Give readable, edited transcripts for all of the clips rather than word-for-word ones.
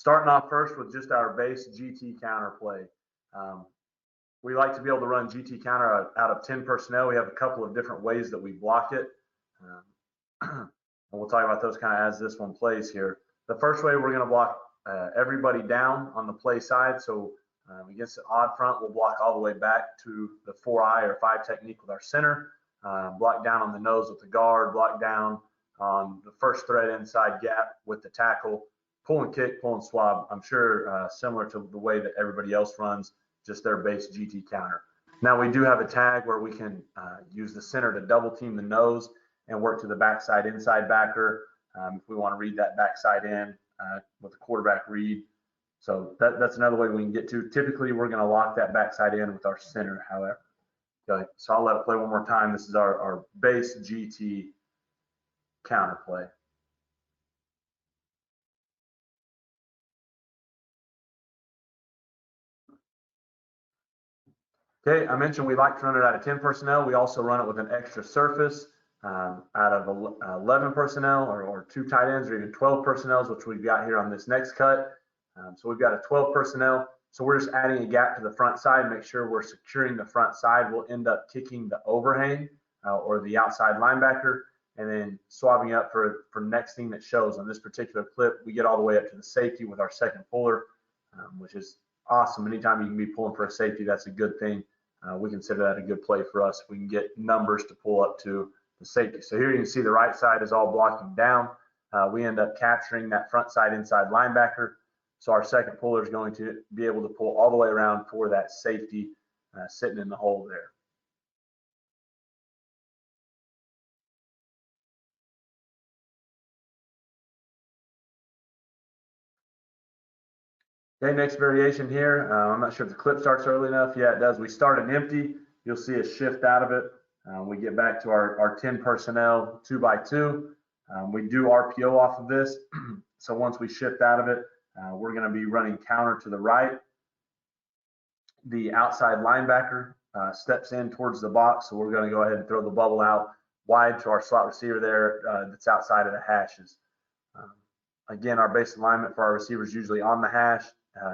Starting off first with just our base GT counter play. We like to be able to run GT counter out of 10 personnel. We have a couple of different ways that we block it. And we'll talk about those kind of as this one plays here. The first way, we're going to block everybody down on the play side. So against an odd front, we'll block all the way back to the 4-eye or 5 technique with our center. Block down on the nose with the guard, block down on the first thread inside gap with the tackle, pull and kick, pull and swab. I'm sure similar to the way that everybody else runs, just their base GT counter. Now we do have a tag where we can use the center to double team the nose and work to the backside inside backer if we want to read that backside in with the quarterback read. So that's another way we can get to. Typically, we're going to lock that backside in with our center, however. Okay, so I'll let it play one more time. This is our base GT counter play. Okay, I mentioned we like to run it out of 10 personnel. We also run it with an extra surface out of 11 personnel or 2 tight ends or even 12 personnel, which we've got here on this next cut. So we've got a 12 personnel. So we're just adding a gap to the front side, make sure we're securing the front side. We'll end up kicking the overhang or the outside linebacker and then swabbing up for next thing that shows. On this particular clip, we get all the way up to the safety with our second puller, which is awesome. Anytime you can be pulling for a safety, that's a good thing. We consider that a good play for us if we can get numbers to pull up to the safety. So here you can see the right side is all blocking down. We end up capturing that front side inside linebacker. So our second puller is going to be able to pull all the way around for that safety sitting in the hole there. Okay, next variation here. I'm not sure if the clip starts early enough. Yeah, it does. We start an empty. You'll see a shift out of it. We get back to our 10 personnel 2x2. We do RPO off of this. So once we shift out of it, we're going to be running counter to the right. The outside linebacker steps in towards the box. So we're going to go ahead and throw the bubble out wide to our slot receiver there that's outside of the hashes. Again, our base alignment for our receivers is usually on the hash.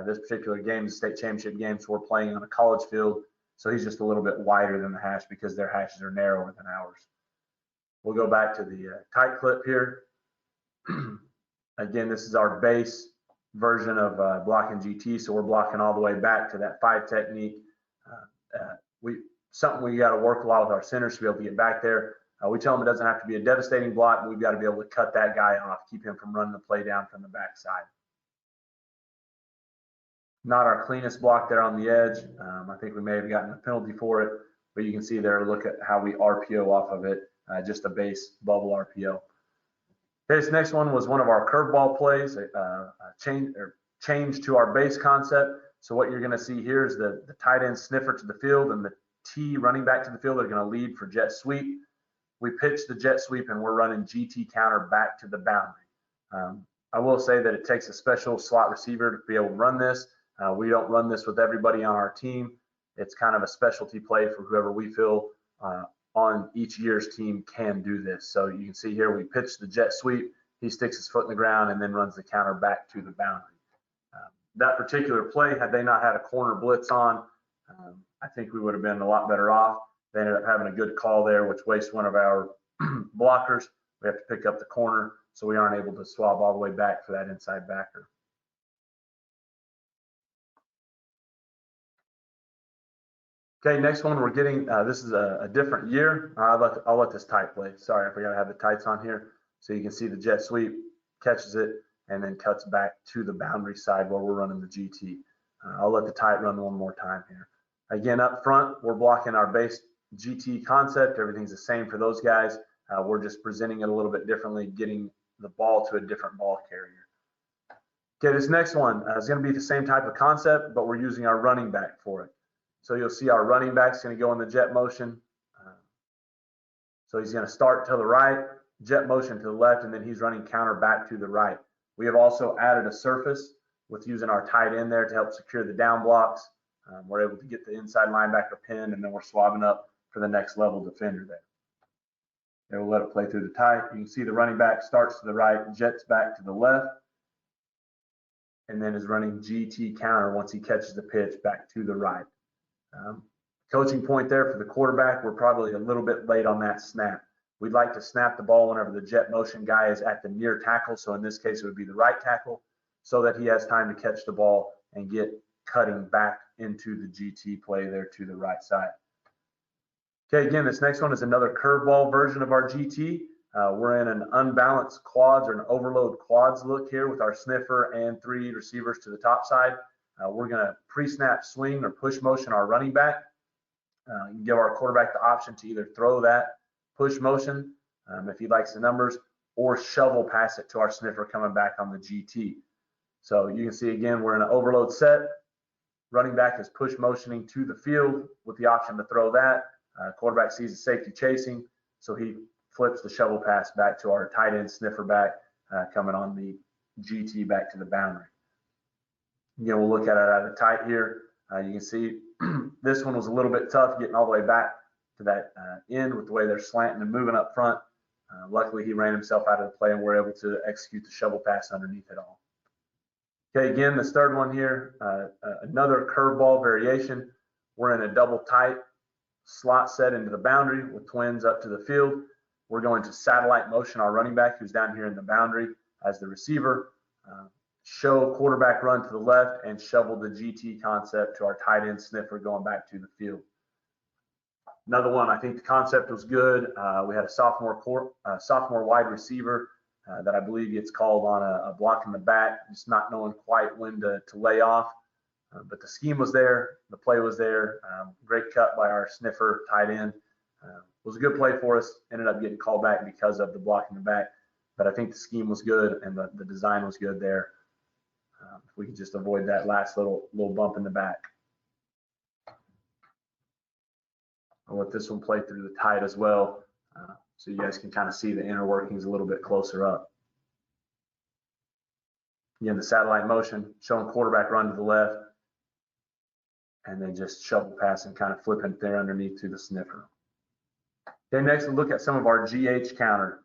This particular game is a state championship game, so we're playing on a college field. So he's just a little bit wider than the hash because their hashes are narrower than ours. We'll go back to the tight clip here. Again, this is our base version of blocking GT. So we're blocking all the way back to that 5 technique. Something we got to work a lot with our centers to be able to get back there. We tell them it doesn't have to be a devastating block, but we've got to be able to cut that guy off, keep him from running the play down from the backside. Not our cleanest block there on the edge. I think we may have gotten a penalty for it, but you can see there, look at how we RPO off of it, just a base bubble RPO. Okay, this next one was one of our curveball plays, change to our base concept. So what you're going to see here is the tight end sniffer to the field and the T running back to the field are going to lead for jet sweep. We pitch the jet sweep and we're running GT counter back to the boundary. I will say that it takes a special slot receiver to be able to run this. We don't run this with everybody on our team. It's kind of a specialty play for whoever we feel on each year's team can do this. So you can see here we pitch the jet sweep. He sticks his foot in the ground and then runs the counter back to the boundary. That particular play, had they not had a corner blitz on, I think we would have been a lot better off. They ended up having a good call there, which wastes one of our blockers. We have to pick up the corner, so we aren't able to swab all the way back for that inside backer. Okay, next one we're getting, this is a different year. I'll let this tight play. Sorry, I forgot to have the tights on here. So you can see the jet sweep, catches it, and then cuts back to the boundary side where we're running the GT. I'll let the tight run one more time here. Again, up front, we're blocking our base GT concept. Everything's the same for those guys. We're just presenting it a little bit differently, getting the ball to a different ball carrier. Okay, this next one is going to be the same type of concept, but we're using our running back for it. So you'll see our running back's going to go in the jet motion. So he's going to start to the right, jet motion to the left, and then he's running counter back to the right. We have also added a surface with using our tight end there to help secure the down blocks. We're able to get the inside linebacker pinned, and then we're swabbing up for the next level defender there. And we'll let it play through the tight. You can see the running back starts to the right, jets back to the left. and then is running GT counter once he catches the pitch back to the right. Coaching point there for the quarterback, we're probably a little bit late on that snap. We'd like to snap the ball whenever the jet motion guy is at the near tackle. So in this case, it would be the right tackle, so that he has time to catch the ball and get cutting back into the GT play there to the right side. Okay, again, this next one is another curveball version of our GT. We're in an unbalanced quads or an overload quads look here with our sniffer and 3 receivers to the top side. We're going to pre-snap swing or push motion our running back. Give our quarterback the option to either throw that push motion if he likes the numbers, or shovel pass it to our sniffer coming back on the GT. So you can see again, we're in an overload set. Running back is push motioning to the field with the option to throw that. Quarterback sees the safety chasing, so he flips the shovel pass back to our tight end sniffer back coming on the GT back to the boundary. Again, we'll look at it out of tight here. You can see this one was a little bit tough getting all the way back to that end with the way they're slanting and moving up front. Luckily, he ran himself out of the play and we're able to execute the shovel pass underneath it all. Okay, again, this third one here, another curveball variation. We're in a double tight slot set into the boundary with twins up to the field. We're going to satellite motion our running back who's down here in the boundary as the receiver. Show quarterback run to the left and shovel the GT concept to our tight end sniffer going back to the field. Another one, I think the concept was good. We had a sophomore wide receiver that I believe gets called on a block in the back, just not knowing quite when to lay off. But the scheme was there, the play was there. Great cut by our sniffer tight end. Was a good play for us. Ended up getting called back because of the block in the back. But I think the scheme was good and the design was good there. If we could just avoid that last little bump in the back. I'll let this one play through the tight as well, so you guys can kind of see the inner workings a little bit closer up. Again, the satellite motion, showing quarterback run to the left, and then just shovel pass and kind of flipping there underneath to the sniffer. Okay, next we'll look at some of our GH counter.